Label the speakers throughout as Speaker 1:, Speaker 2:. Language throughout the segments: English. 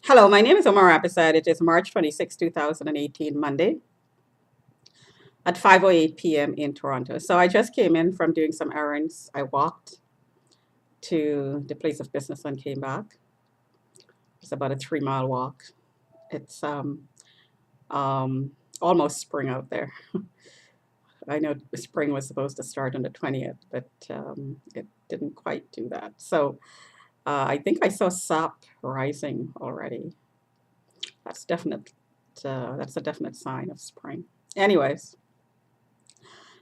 Speaker 1: Hello, my name is Omar Abisad. It is March 26, 2018, Monday at 5:08 p.m. in Toronto. So I just came in from doing some errands. I walked to the place of business and came back. It's about a 3 mile walk. It's um, almost spring out there. I know spring was supposed to start on the 20th, but it didn't quite do that. So I think I saw sap rising already. That's definite. That's a definite sign of spring. Anyways,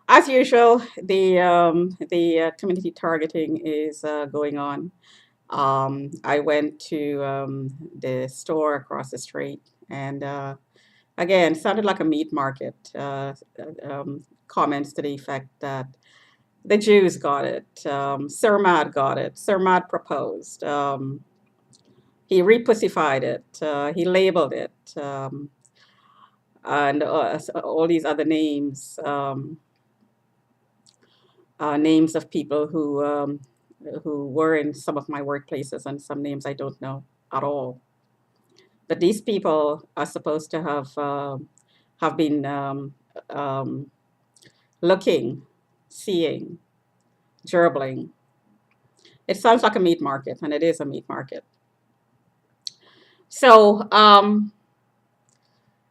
Speaker 1: as usual, the community targeting is going on. I went to the store across the street, and again, sounded like a meat market. Comments to the effect that the Jews got it, Sir Mad got it, Sir Mad proposed, he repussified it, he labeled it, and all these other names. Names of people who were in some of my workplaces and some names I don't know at all. But these people are supposed to have been um, looking, seeing, gerbling. It sounds like a meat market, and it is a meat market. So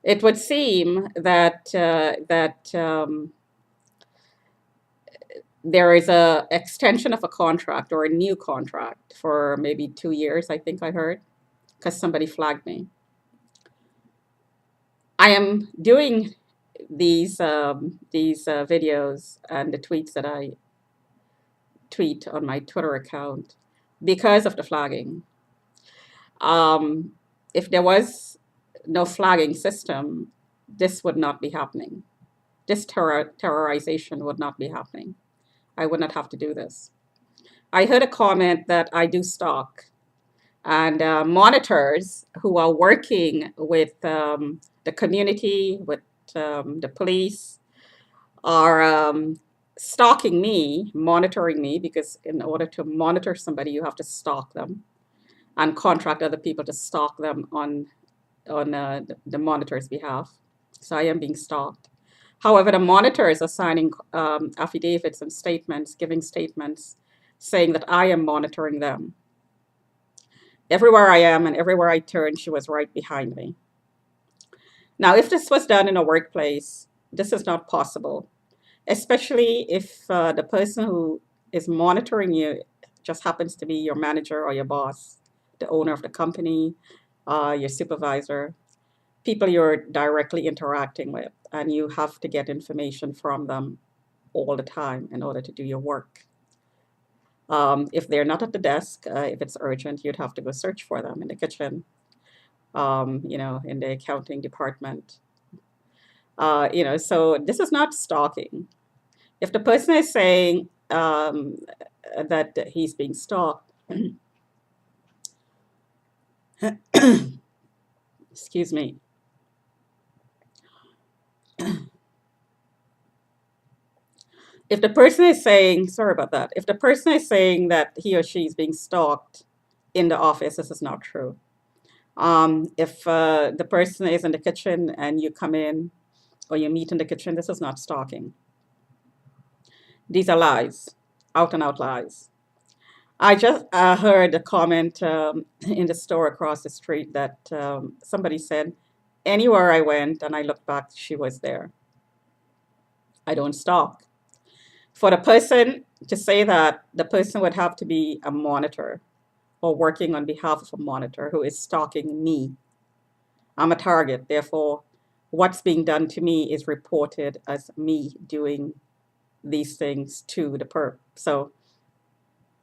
Speaker 1: it would seem that there is a extension of a contract or a new contract for maybe 2 years, I think I heard, because somebody flagged me. I am doing these videos and the tweets that I tweet on my Twitter account because of the flagging. Um, if there was no flagging system, this would not be happening. This terrorization would not be happening. I would not have to do this. I heard a comment that I do stalk, and monitors who are working with the community, with the police, are stalking me, monitoring me, because in order to monitor somebody, you have to stalk them and contract other people to stalk them on the monitor's behalf. So I am being stalked. However, the monitors are signing affidavits and statements, giving statements saying that I am monitoring them. Everywhere I am and everywhere I turn, she was right behind me. Now, if this was done in a workplace, this is not possible, especially if the person who is monitoring you just happens to be your manager or your boss, the owner of the company, your supervisor, people you're directly interacting with, and you have to get information from them all the time in order to do your work. If they're not at the desk, if it's urgent, you'd have to go search for them in the kitchen, in the accounting department. So this is not stalking. If the person is saying that he's being stalked, excuse me, if the person is saying, sorry about that, if the person is saying that he or she is being stalked in the office, this is not true. If the person is in the kitchen and you come in or you meet in the kitchen, this is not stalking. These are lies, out and out lies. I just heard a comment in the store across the street that somebody said, anywhere I went and I looked back, she was there. I don't stalk. For the person to say that, the person would have to be a monitor or working on behalf of a monitor who is stalking me. I'm a target, therefore, what's being done to me is reported as me doing these things to the perp. So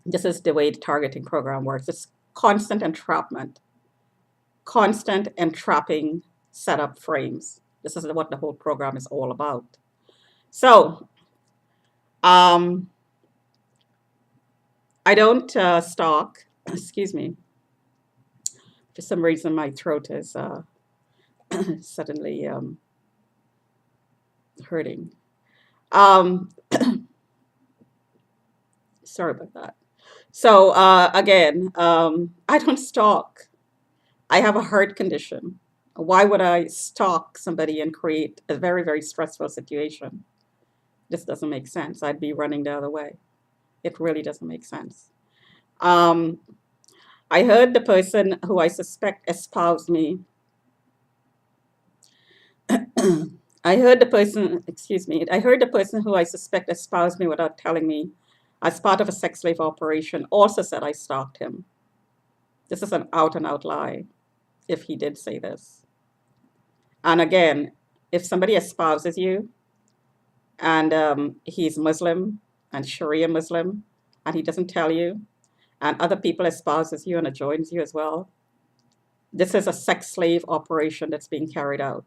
Speaker 1: this is the way the targeting program works. It's constant entrapping setup frames. This is what the whole program is all about. So um, I don't stalk. Excuse me. For some reason, my throat is suddenly hurting. Um, sorry about that. So again, I don't stalk. I have a heart condition. Why would I stalk somebody and create a very, very stressful situation? This doesn't make sense. I'd be running the other way. It really doesn't make sense. Um, I heard the person who I suspect espoused me. I heard the person, excuse me, I heard the person who I suspect espoused me without telling me as part of a sex slave operation also said I stalked him. This is an out and out lie if he did say this. And again, if somebody espouses you and he's Muslim and Sharia Muslim and he doesn't tell you, and other people espouses you and joins you as well, this is a sex slave operation that's being carried out.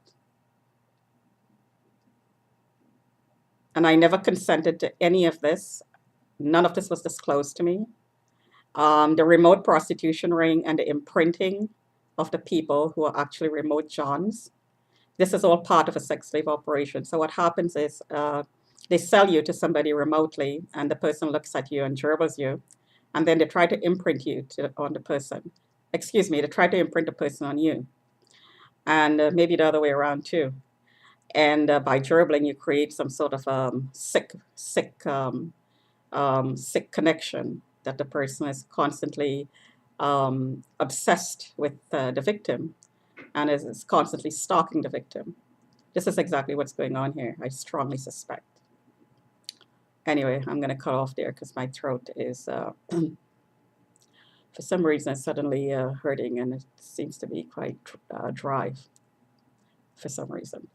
Speaker 1: And I never consented to any of this. None of this was disclosed to me. The remote prostitution ring and the imprinting of the people who are actually remote Johns. This is all part of a sex slave operation. So what happens is they sell you to somebody remotely, and the person looks at you and gerbils you, and then they try to imprint you on the person. Excuse me, they try to imprint the person on you, and maybe the other way around too. And by gerbling, you create some sort of sick connection that the person is constantly obsessed with the victim and is constantly stalking the victim. This is exactly what's going on here, I strongly suspect. Anyway, I'm going to cut off there because my throat is, for some reason, suddenly hurting, and it seems to be quite dry for some reason.